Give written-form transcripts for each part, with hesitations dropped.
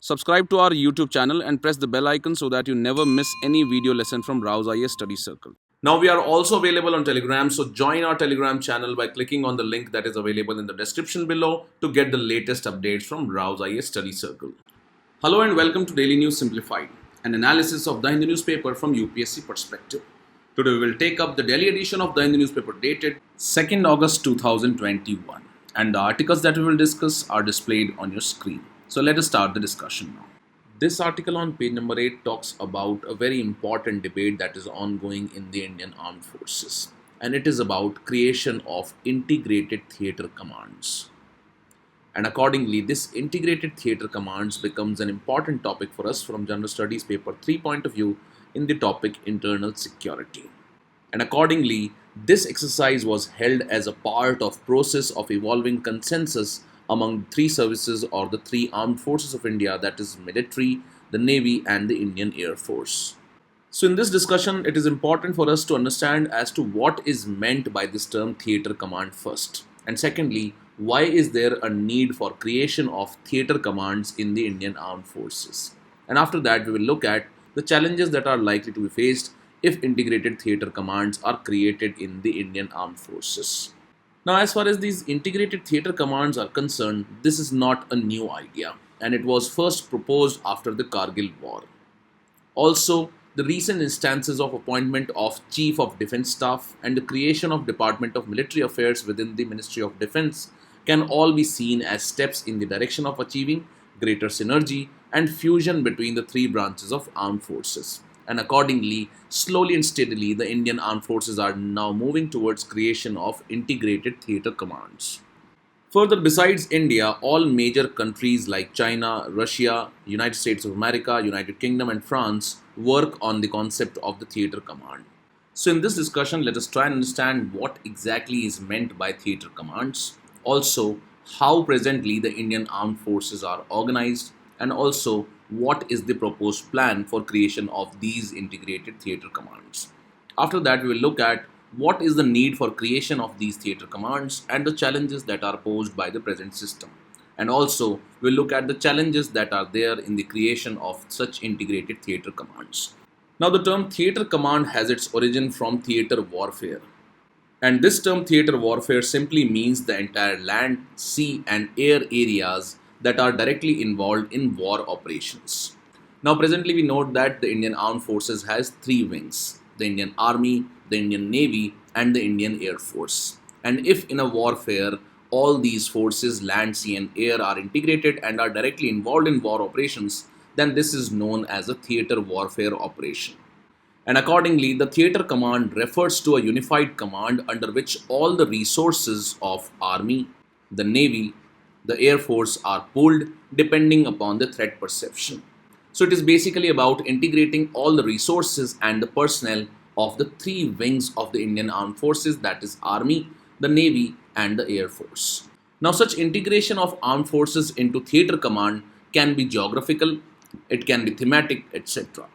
Subscribe to our YouTube channel and press the bell icon so that you never miss any video lesson from Rouse IAS Study Circle. Now we are also available on Telegram, so join our Telegram channel by clicking on the link that is available in the description below to get the latest updates from Rouse IAS Study Circle. Hello and welcome to Daily News Simplified, an analysis of the Hindu newspaper from UPSC perspective. Today we will take up the daily edition of the Hindu newspaper dated 2nd August 2021, and the articles that we will discuss are displayed on your screen. So let us start the discussion now. This article on page number 8 talks about a very important debate that is ongoing in the Indian Armed Forces, and it is about creation of integrated theatre commands. And accordingly, this integrated theatre commands becomes an important topic for us from General Studies paper 3 point of view in the topic internal security. And accordingly, this exercise was held as a part of process of evolving consensus among three services or the three armed forces of India, that is military, the navy and the Indian Air Force. So in this discussion, it is important for us to understand as to what is meant by this term theatre command first, and secondly, why is there a need for creation of theatre commands in the Indian Armed Forces. And after that, we will look at the challenges that are likely to be faced if integrated theatre commands are created in the Indian Armed Forces. Now, as far as these integrated theatre commands are concerned, this is not a new idea, and it was first proposed after the Kargil War. Also, the recent instances of appointment of Chief of Defence Staff and the creation of Department of Military Affairs within the Ministry of Defence can all be seen as steps in the direction of achieving greater synergy and fusion between the three branches of armed forces. And accordingly, slowly and steadily, the Indian Armed Forces are now moving towards creation of integrated theatre commands. Further, besides India, all major countries like China, Russia, United States of America, United Kingdom and France work on the concept of the theatre command. So in this discussion, let us try and understand what exactly is meant by theatre commands, also how presently the Indian Armed Forces are organized, and also what is the proposed plan for creation of these integrated theatre commands. After that, we will look at what is the need for creation of these theatre commands and the challenges that are posed by the present system. And also, we'll look at the challenges that are there in the creation of such integrated theatre commands. Now, the term theatre command has its origin from theatre warfare. And this term theatre warfare simply means the entire land, sea and air areas that are directly involved in war operations. Now presently we note that the Indian Armed Forces has three wings: the Indian Army, the Indian Navy and the Indian Air Force. And if in a warfare all these forces, land, sea and air, are integrated and are directly involved in war operations, then this is known as a theatre warfare operation. And accordingly, the theatre command refers to a unified command under which all the resources of Army, the Navy, the Air Force are pooled depending upon the threat perception. So it is basically about integrating all the resources and the personnel of the three wings of the Indian Armed Forces, that is Army, the Navy and the Air Force. Now such integration of armed forces into theatre command can be geographical, it can be thematic, etc.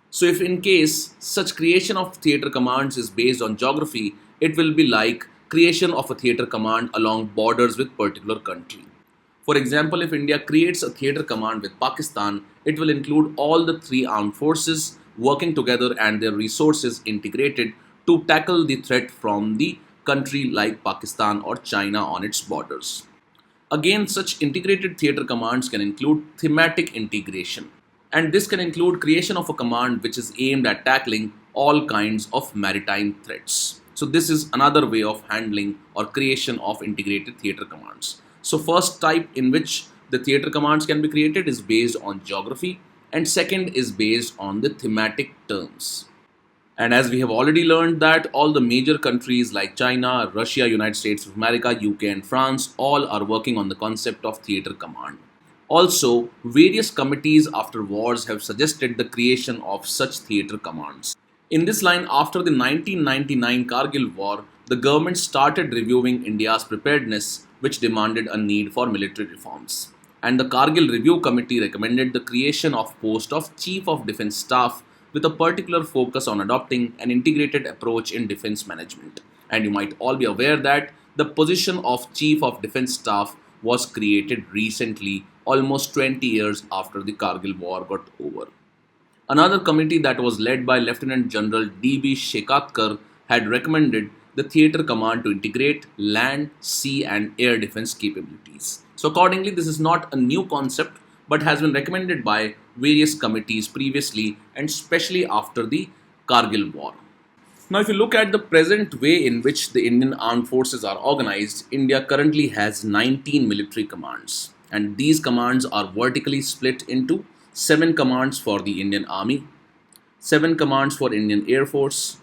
So if in case such creation of theatre commands is based on geography, it will be like creation of a theatre command along borders with particular country. For example, if India creates a theatre command with Pakistan, it will include all the three armed forces working together and their resources integrated to tackle the threat from the country like Pakistan or China on its borders. Again, such integrated theatre commands can include thematic integration, and this can include creation of a command which is aimed at tackling all kinds of maritime threats. So this is another way of handling or creation of integrated theatre commands. So first type in which the theatre commands can be created is based on geography, and second is based on the thematic terms. And as we have already learned that all the major countries like China, Russia, United States of America, UK and France all are working on the concept of theatre command. Also, various committees after wars have suggested the creation of such theatre commands. In this line, after the 1999 Kargil War, the government started reviewing India's preparedness, which demanded a need for military reforms. And the Kargil Review Committee recommended the creation of post of Chief of Defence Staff with a particular focus on adopting an integrated approach in defence management. And you might all be aware that the position of Chief of Defence Staff was created recently almost 20 years after the Kargil war got over. Another committee that was led by Lieutenant General D.B. Shekatkar had recommended the theatre command to integrate land, sea, and air defense capabilities. So, accordingly, this is not a new concept but has been recommended by various committees previously and especially after the Kargil war. Now, if you look at the present way in which the Indian armed forces are organized, India currently has 19 military commands, and these commands are vertically split into 7 commands for the Indian Army, 7 commands for Indian Air Force,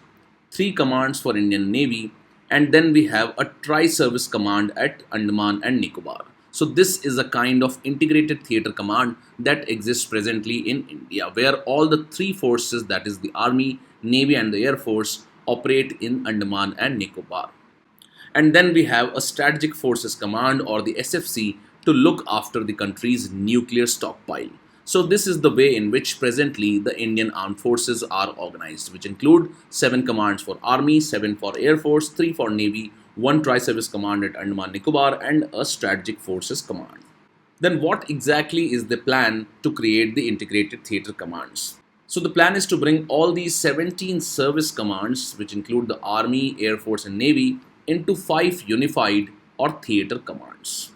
3 commands for Indian Navy, and then we have a tri-service command at Andaman and Nicobar. So this is a kind of integrated theatre command that exists presently in India, where all the 3 forces, that is the Army, Navy and the Air Force, operate in Andaman and Nicobar. And then we have a Strategic Forces Command, or the SFC, to look after the country's nuclear stockpile. So this is the way in which presently the Indian armed forces are organized, which include 7 commands for Army, 7 for Air Force, 3 for Navy, 1 tri-service command at Andaman Nicobar, and a Strategic Forces Command. Then what exactly is the plan to create the integrated theatre commands? So the plan is to bring all these 17 service commands, which include the Army, Air Force and Navy, into 5 unified or theatre commands.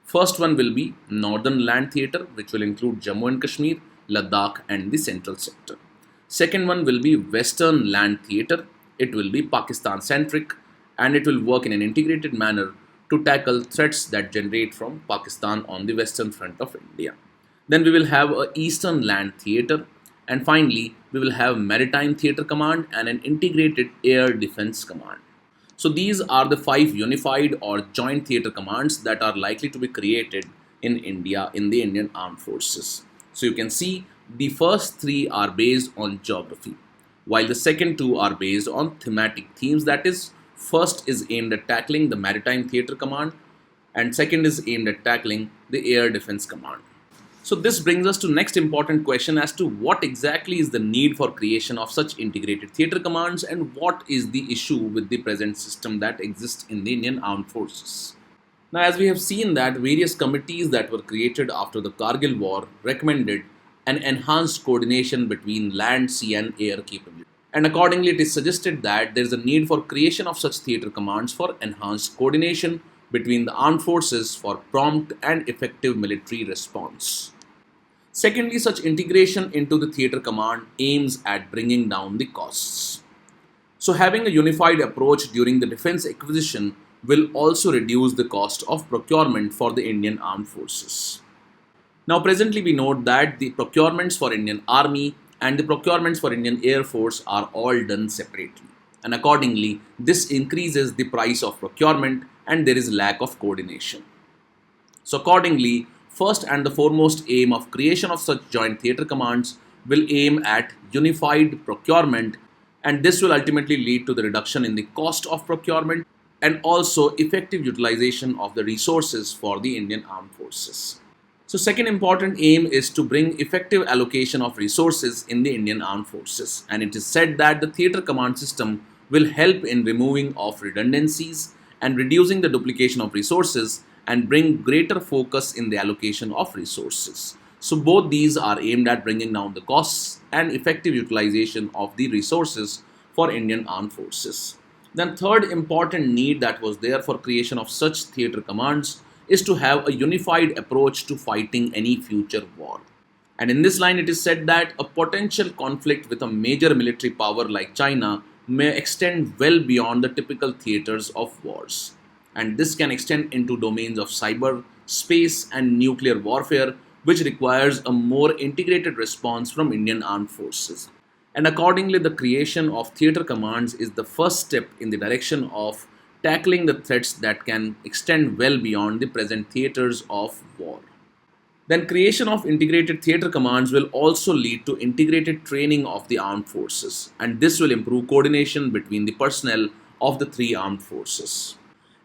First one will be Northern Land Theatre, which will include Jammu and Kashmir, Ladakh and the Central Sector. Second one will be Western Land Theatre. It will be Pakistan centric and it will work in an integrated manner to tackle threats that generate from Pakistan on the western front of India. Then we will have a Eastern Land Theatre, and finally we will have Maritime Theatre Command and an integrated Air Defense Command. So these are the 5 unified or joint theatre commands that are likely to be created in India in the Indian Armed Forces. So you can see the first 3 are based on geography, while the second 2 are based on thematic themes. That is, first is aimed at tackling the Maritime Theatre Command and second is aimed at tackling the Air Defense Command. So this brings us to next important question as to what exactly is the need for creation of such integrated theatre commands and what is the issue with the present system that exists in the Indian Armed Forces. Now, as we have seen that various committees that were created after the Kargil war recommended an enhanced coordination between land, sea and air capability. And accordingly, it is suggested that there is a need for creation of such theatre commands for enhanced coordination between the armed forces for prompt and effective military response. Secondly, such integration into the theatre command aims at bringing down the costs. So having a unified approach during the defense acquisition will also reduce the cost of procurement for the Indian Armed Forces. Now presently we note that the procurements for Indian Army and the procurements for Indian Air Force are all done separately. And accordingly, this increases the price of procurement and there is lack of coordination. So accordingly, first and the foremost aim of creation of such joint theatre commands will aim at unified procurement, and this will ultimately lead to the reduction in the cost of procurement and also effective utilization of the resources for the Indian Armed Forces. So second important aim is to bring effective allocation of resources in the Indian Armed Forces, and it is said that the theatre command system will help in removing of redundancies and reducing the duplication of resources and bring greater focus in the allocation of resources. So both these are aimed at bringing down the costs and effective utilization of the resources for Indian Armed Forces. Then third important need that was there for creation of such theatre commands is to have a unified approach to fighting any future war. And in this line it is said that a potential conflict with a major military power like China may extend well beyond the typical theatres of wars. And this can extend into domains of cyber, space and nuclear warfare, which requires a more integrated response from Indian Armed Forces. And accordingly, the creation of theatre commands is the first step in the direction of tackling the threats that can extend well beyond the present theatres of war. Then creation of integrated theatre commands will also lead to integrated training of the armed forces, and this will improve coordination between the personnel of the 3 armed forces.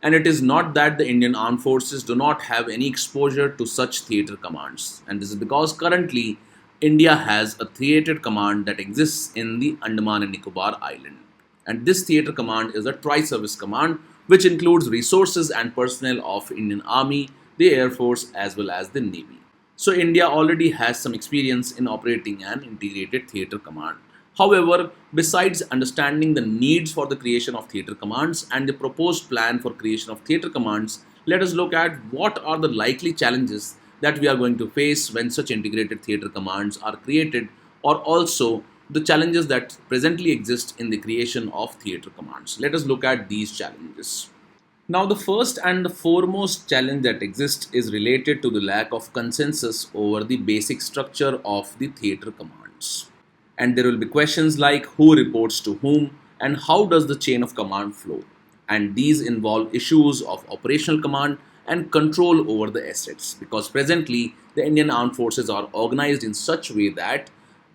And it is not that the Indian Armed Forces do not have any exposure to such theatre commands, and this is because currently India has a theatre command that exists in the Andaman and Nicobar Island. And this theatre command is a tri-service command which includes resources and personnel of Indian Army, the Air Force as well as the Navy. So India already has some experience in operating an integrated theatre command. However, besides understanding the needs for the creation of theatre commands and the proposed plan for creation of theatre commands, let us look at what are the likely challenges that we are going to face when such integrated theatre commands are created, or also the challenges that presently exist in the creation of theatre commands. Let us look at these challenges. Now, the first and the foremost challenge that exists is related to the lack of consensus over the basic structure of the theatre commands. And there will be questions like who reports to whom and how does the chain of command flow. And these involve issues of operational command and control over the assets, because presently the Indian armed forces are organized in such way that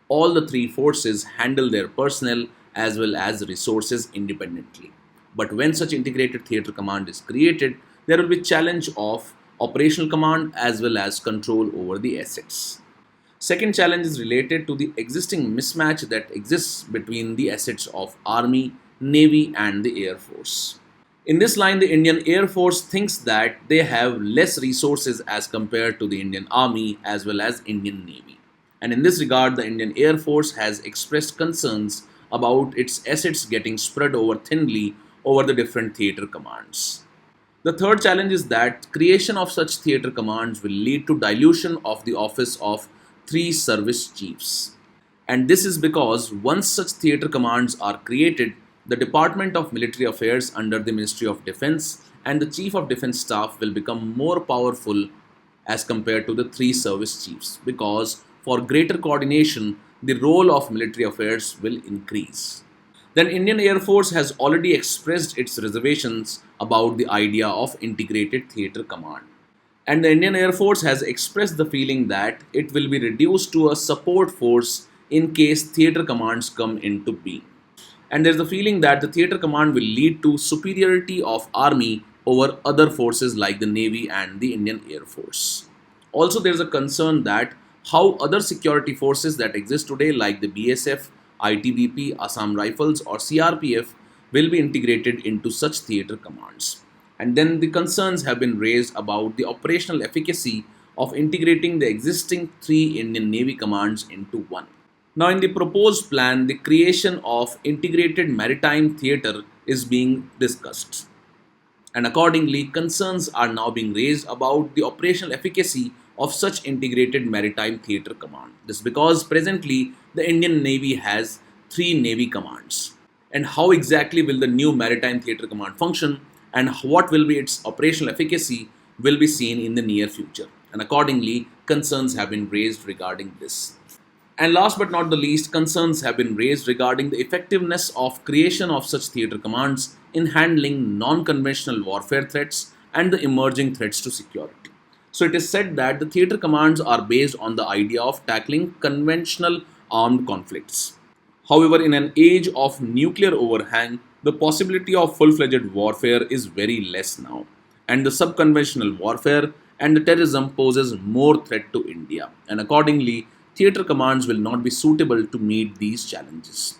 all the three forces handle their personnel as well as resources independently. But when such integrated theatre command is created, there will be challenge of operational command as well as control over the assets. Second challenge is related to the existing mismatch that exists between the assets of Army, Navy, and the Air Force. In this line, the Indian Air Force thinks that they have less resources as compared to the Indian Army as well as Indian Navy. And in this regard, the Indian Air Force has expressed concerns about its assets getting spread over thinly over the different theatre commands. The third challenge is that creation of such theatre commands will lead to dilution of the office of three service chiefs. And this is because once such theatre commands are created, the Department of Military Affairs under the Ministry of Defense and the Chief of Defense Staff will become more powerful as compared to the three service chiefs, because for greater coordination, the role of military affairs will increase. Then Indian Air Force has already expressed its reservations about the idea of integrated theatre command. And the Indian Air Force has expressed the feeling that it will be reduced to a support force in case theatre commands come into being. And there's the feeling that the theatre command will lead to superiority of army over other forces like the Navy and the Indian Air Force. Also, there's a concern that how other security forces that exist today like the BSF, ITBP, Assam Rifles or CRPF will be integrated into such theatre commands. And then the concerns have been raised about the operational efficacy of integrating the existing three Indian Navy commands into one. Now, in the proposed plan, the creation of integrated maritime theatre is being discussed. And accordingly, concerns are now being raised about the operational efficacy of such integrated maritime theatre command. This because presently the Indian Navy has three Navy commands. And how exactly will the new maritime theatre command function and what will be its operational efficacy will be seen in the near future. And accordingly, concerns have been raised regarding this. And last but not the least, concerns have been raised regarding the effectiveness of creation of such theatre commands in handling non-conventional warfare threats and the emerging threats to security. So it is said that the theatre commands are based on the idea of tackling conventional armed conflicts. However, in an age of nuclear overhang, the possibility of full-fledged warfare is very less now, and the subconventional warfare and the terrorism poses more threat to India, and accordingly, theatre commands will not be suitable to meet these challenges.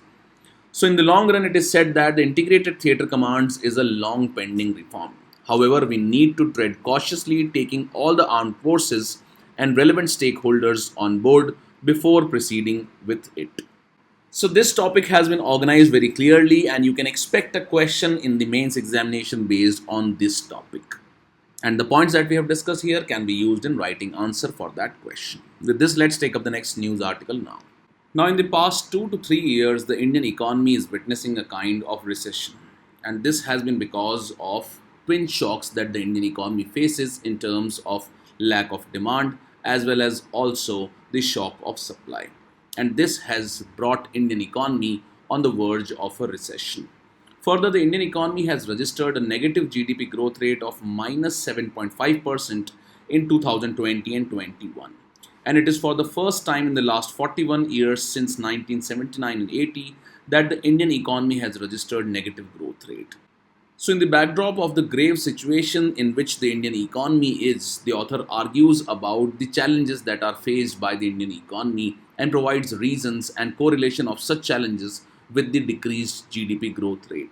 So, in the long run, it is said that the integrated theatre commands is a long pending reform. However, we need to tread cautiously, taking all the armed forces and relevant stakeholders on board before proceeding with it. So, this topic has been organized very clearly, and you can expect a question in the mains examination based on this topic. And the points that we have discussed here can be used in writing answer for that question. With this, let's take up the next news article now. Now, in the past 2 to 3 years, the Indian economy is witnessing a kind of recession. And this has been because of twin shocks that the Indian economy faces in terms of lack of demand as well as also the shock of supply. And this has brought Indian economy on the verge of a recession. Further, the Indian economy has registered a negative GDP growth rate of minus 7.5% in 2020 and 21. And it is for the first time in the last 41 years since 1979 and 80 that the Indian economy has registered negative growth rate. So, in the backdrop of the grave situation in which the Indian economy is, the author argues about the challenges that are faced by the Indian economy and provides reasons and correlation of such challenges with the decreased GDP growth rate.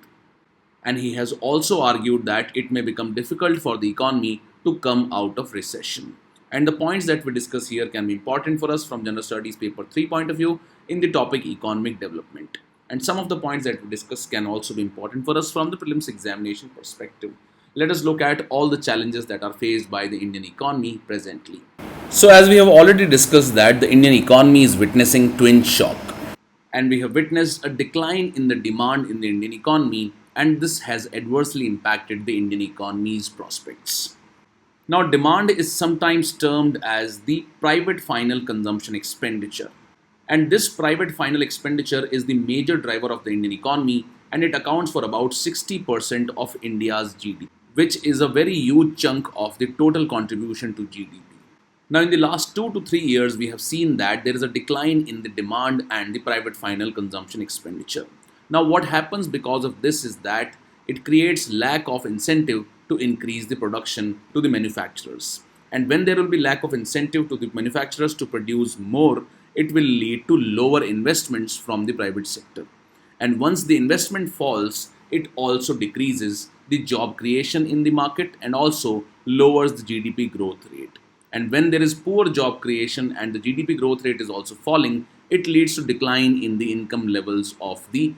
And he has also argued that it may become difficult for the economy to come out of recession. And the points that we discuss here can be important for us from General Studies Paper 3 point of view in the topic economic development. And some of the points that we discuss can also be important for us from the prelims examination perspective. Let us look at all the challenges that are faced by the Indian economy presently. So as we have already discussed that the Indian economy is witnessing twin shock, and we have witnessed a decline in the demand in the Indian economy, and this has adversely impacted the Indian economy's prospects. Now, demand is sometimes termed as the private final consumption expenditure. And this private final expenditure is the major driver of the Indian economy, and it accounts for about 60% of India's GDP, which is a very huge chunk of the total contribution to GDP. Now, in the last 2 to 3 years, we have seen that there is a decline in the demand and the private final consumption expenditure. Now, what happens because of this is that it creates lack of incentive to increase the production to the manufacturers. And when there will be lack of incentive to the manufacturers to produce more, it will lead to lower investments from the private sector. And once the investment falls, it also decreases the job creation in the market and also lowers the GDP growth rate. And when there is poor job creation and the GDP growth rate is also falling, it leads to decline in the income levels of the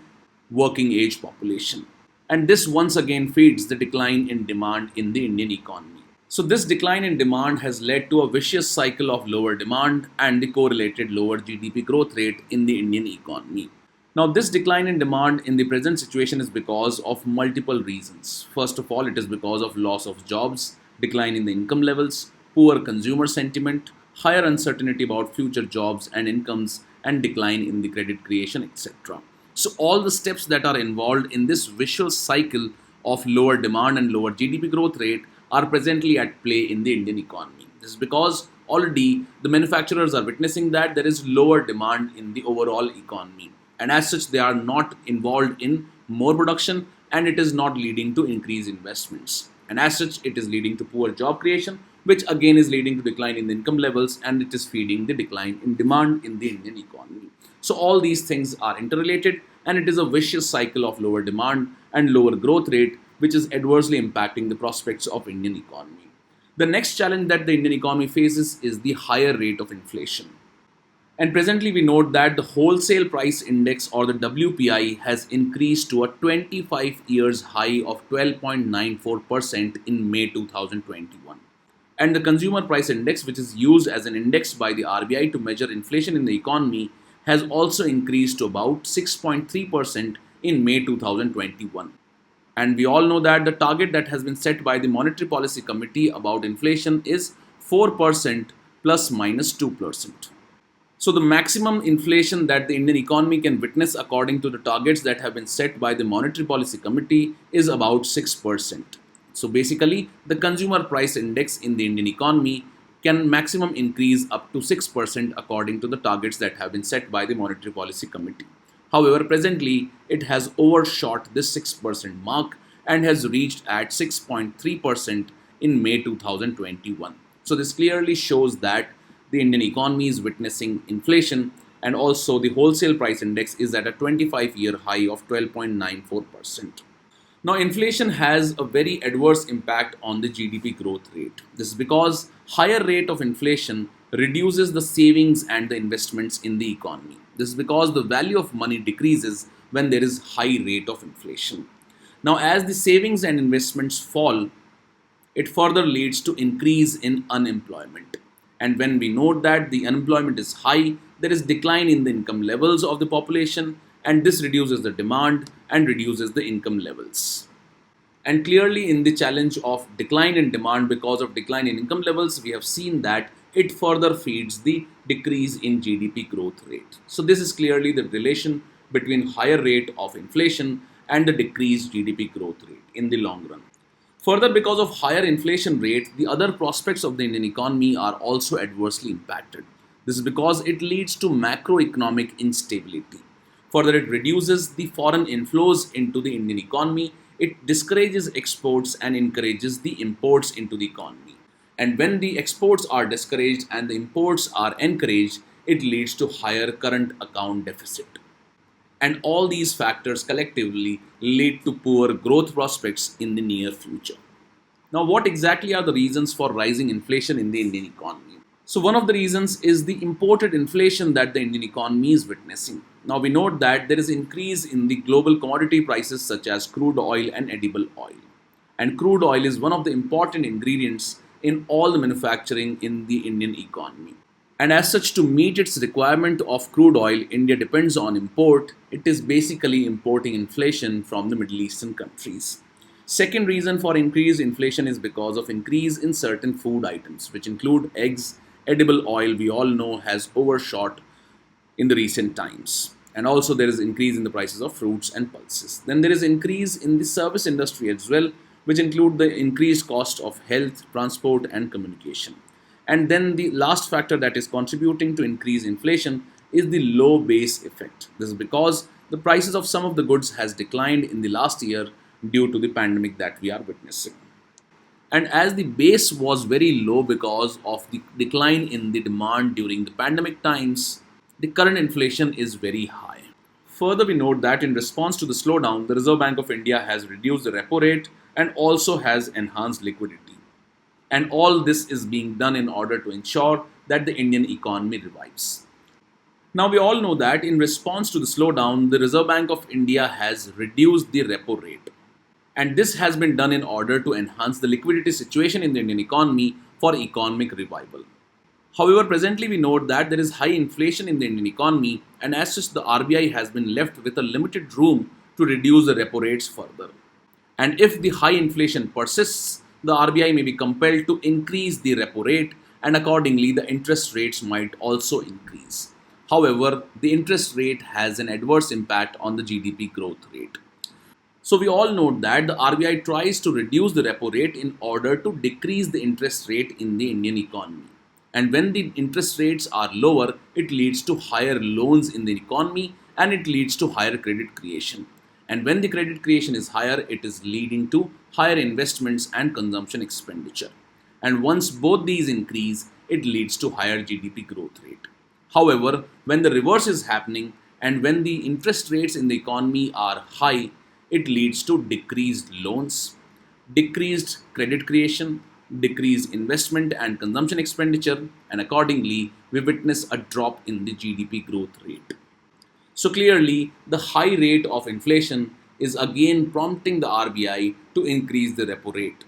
working age population. And this once again feeds the decline in demand in the Indian economy. So this decline in demand has led to a vicious cycle of lower demand and the correlated lower GDP growth rate in the Indian economy. Now, this decline in demand in the present situation is because of multiple reasons. First of all, it is because of loss of jobs, decline in the income levels, poor consumer sentiment, higher uncertainty about future jobs and incomes, and decline in the credit creation, etc. So all the steps that are involved in this vicious cycle of lower demand and lower GDP growth rate are presently at play in the Indian economy. This is because already the manufacturers are witnessing that there is lower demand in the overall economy. And as such, they are not involved in more production, and it is not leading to increased investments. And as such, it is leading to poor job creation, which again is leading to decline in the income levels, and it is feeding the decline in demand in the Indian economy. So all these things are interrelated, and it is a vicious cycle of lower demand and lower growth rate, which is adversely impacting the prospects of Indian economy. The next challenge that the Indian economy faces is the higher rate of inflation. And presently we note that the wholesale price index or the WPI has increased to a 25 years high of 12.94% in May 2021. And the consumer price index, which is used as an index by the RBI to measure inflation in the economy, has also increased to about 6.3% in May 2021. And we all know that the target that has been set by the Monetary Policy Committee about inflation is 4% plus minus 2%. So the maximum inflation that the Indian economy can witness according to the targets that have been set by the Monetary Policy Committee is about 6%. So basically, the consumer price index in the Indian economy can maximum increase up to 6% according to the targets that have been set by the Monetary Policy Committee. However, presently, it has overshot this 6% mark and has reached at 6.3% in May 2021. So this clearly shows that the Indian economy is witnessing inflation, and also the wholesale price index is at a 25-year high of 12.94%. Now, inflation has a very adverse impact on the GDP growth rate. This is because higher rate of inflation reduces the savings and the investments in the economy. This is because the value of money decreases when there is high rate of inflation. Now, as the savings and investments fall, it further leads to increase in unemployment. And when we note that the unemployment is high, there is decline in the income levels of the population, and this reduces the demand and reduces the income levels. And clearly in the challenge of decline in demand because of decline in income levels, we have seen that it further feeds the decrease in GDP growth rate. So this is clearly the relation between higher rate of inflation and the decreased GDP growth rate in the long run. Further, because of higher inflation rate, the other prospects of the Indian economy are also adversely impacted. This is because it leads to macroeconomic instability. Further, it reduces the foreign inflows into the Indian economy. It discourages exports and encourages the imports into the economy. And when the exports are discouraged and the imports are encouraged, it leads to higher current account deficit. And all these factors collectively lead to poor growth prospects in the near future. Now, what exactly are the reasons for rising inflation in the Indian economy? So, one of the reasons is the imported inflation that the Indian economy is witnessing. Now, we note that there is increase in the global commodity prices such as crude oil and edible oil. And crude oil is one of the important ingredients in all the manufacturing in the Indian economy. And as such, to meet its requirement of crude oil, India depends on import. It is basically importing inflation from the Middle Eastern countries. Second reason for increased inflation is because of increase in certain food items, which include eggs, edible oil, we all know has overshot in the recent times. And also there is increase in the prices of fruits and pulses. Then there is increase in the service industry as well, which include the increased cost of health, transport and communication. And then the last factor that is contributing to increase inflation is the low base effect. This is because the prices of some of the goods has declined in the last year due to the pandemic that we are witnessing. And as the base was very low because of the decline in the demand during the pandemic times, the current inflation is very high. Further, we note that in response to the slowdown, the Reserve Bank of India has reduced the repo rate and also has enhanced liquidity. And all this is being done in order to ensure that the Indian economy revives. Now, we all know that in response to the slowdown, the Reserve Bank of India has reduced the repo rate. And this has been done in order to enhance the liquidity situation in the Indian economy for economic revival. However, presently we note that there is high inflation in the Indian economy, and as such, the RBI has been left with a limited room to reduce the repo rates further. And if the high inflation persists, the RBI may be compelled to increase the repo rate, and accordingly, the interest rates might also increase. However, the interest rate has an adverse impact on the GDP growth rate. So we all know that the RBI tries to reduce the repo rate in order to decrease the interest rate in the Indian economy. And when the interest rates are lower, it leads to higher loans in the economy and it leads to higher credit creation. And when the credit creation is higher, it is leading to higher investments and consumption expenditure. And once both these increase, it leads to higher GDP growth rate. However, when the reverse is happening and when the interest rates in the economy are high, it leads to decreased loans, decreased credit creation, decreased investment and consumption expenditure, and accordingly, we witness a drop in the GDP growth rate. So clearly, the high rate of inflation is again prompting the RBI to increase the repo rate.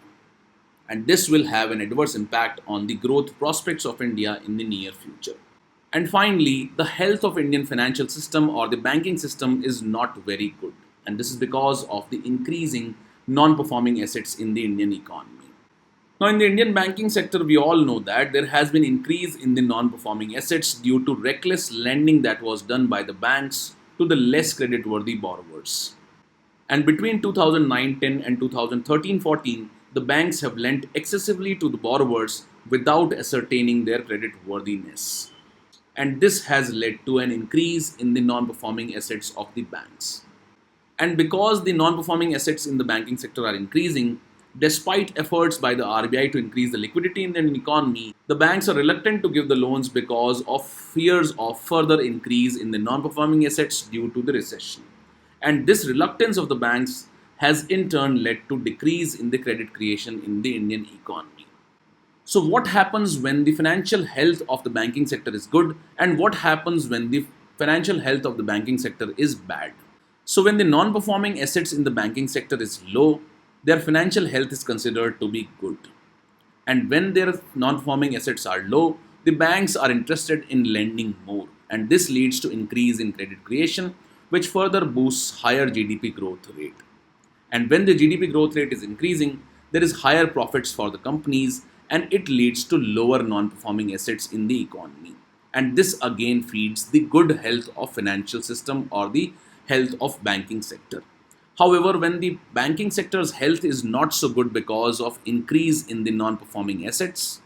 And this will have an adverse impact on the growth prospects of India in the near future. And finally, the health of Indian financial system or the banking system is not very good. And this is because of the increasing non-performing assets in the Indian economy. Now, in the Indian banking sector, we all know that there has been increase in the non-performing assets due to reckless lending that was done by the banks to the less credit-worthy borrowers. And between 2009-10 and 2013-14, the banks have lent excessively to the borrowers without ascertaining their credit worthiness. And this has led to an increase in the non-performing assets of the banks. And because the non-performing assets in the banking sector are increasing, despite efforts by the RBI to increase the liquidity in the Indian economy, the banks are reluctant to give the loans because of fears of further increase in the non-performing assets due to the recession. And this reluctance of the banks has in turn led to decrease in the credit creation in the Indian economy. So what happens when the financial health of the banking sector is good, and what happens when the financial health of the banking sector is bad? So when the non-performing assets in the banking sector is low, their financial health is considered to be good. And when their non-performing assets are low, the banks are interested in lending more. And this leads to increase in credit creation, which further boosts higher GDP growth rate. And when the GDP growth rate is increasing, there is higher profits for the companies and it leads to lower non-performing assets in the economy. And this again feeds the good health of financial system or the health of banking sector. However, when the banking sector's health is not so good because of increase in the non-performing assets,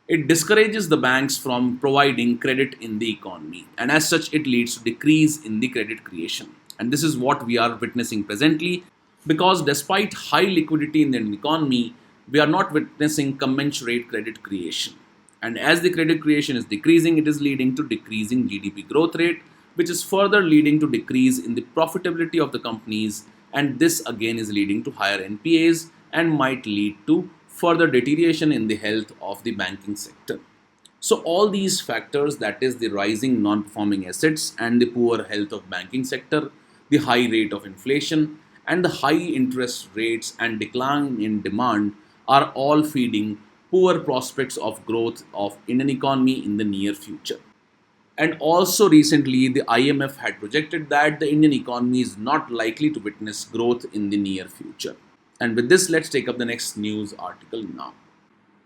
it discourages the banks from providing credit in the economy, and as such it leads to decrease in the credit creation. And this is what we are witnessing presently, because despite high liquidity in the economy, we are not witnessing commensurate credit creation. And as the credit creation is decreasing, it is leading to decreasing GDP growth rate, which is further leading to decrease in the profitability of the companies, and this again is leading to higher NPAs and might lead to further deterioration in the health of the banking sector. So all these factors, that is the rising non-performing assets and the poor health of banking sector, the high rate of inflation and the high interest rates and decline in demand are all feeding poor prospects of growth of Indian economy in the near future. And also recently, the IMF had projected that the Indian economy is not likely to witness growth in the near future. And with this, let's take up the next news article now.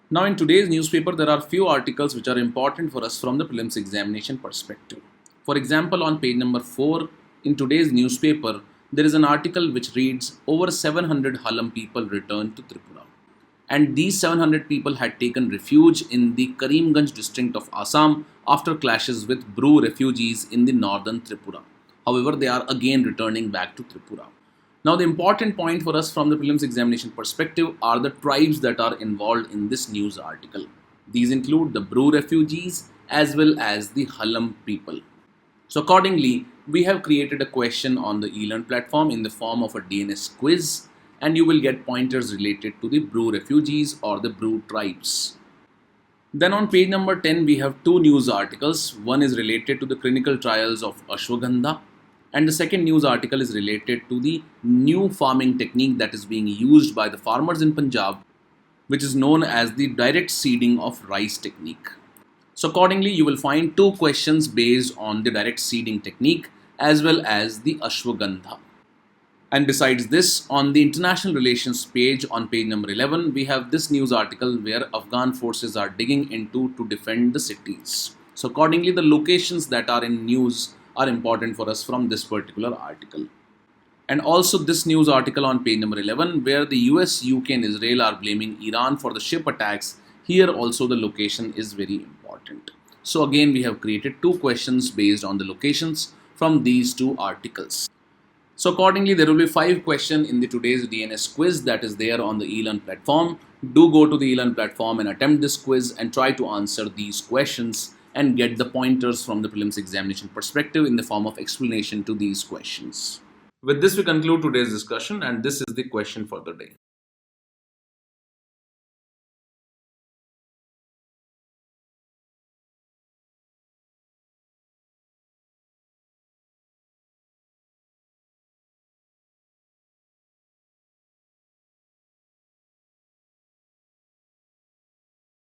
Now, in today's newspaper, there are few articles which are important for us from the prelims examination perspective. For example, on page number 4 in today's newspaper, there is an article which reads, over 700 Halam people returned to Tripura. And these 700 people had taken refuge in the Karimganj district of Assam after clashes with Bru refugees in the northern Tripura. However, they are again returning back to Tripura. Now, the important point for us from the prelims examination perspective are the tribes that are involved in this news article. These include the Bru refugees as well as the Halam people. So accordingly, we have created a question on the eLearn platform in the form of a DNS quiz, and you will get pointers related to the Bru refugees or the Bru tribes. Then on page number 10, we have two news articles. One is related to the clinical trials of Ashwagandha, and the second news article is related to the new farming technique that is being used by the farmers in Punjab, which is known as the direct seeding of rice technique. So accordingly, you will find two questions based on the direct seeding technique as well as the Ashwagandha. And besides this, on the international relations page on page number 11, we have this news article where Afghan forces are digging into to defend the cities. So accordingly, the locations that are in news are important for us from this particular article. And also this news article on page number 11 where the US, UK and Israel are blaming Iran for the ship attacks. Here also the location is very important. So again, we have created two questions based on the locations from these two articles. So accordingly, there will be 5 questions in the today's DNS quiz that is there on the eLearn platform. Do go to the eLearn platform and attempt this quiz and try to answer these questions and get the pointers from the prelims examination perspective in the form of explanation to these questions. With this, we conclude today's discussion, and this is the question for the day.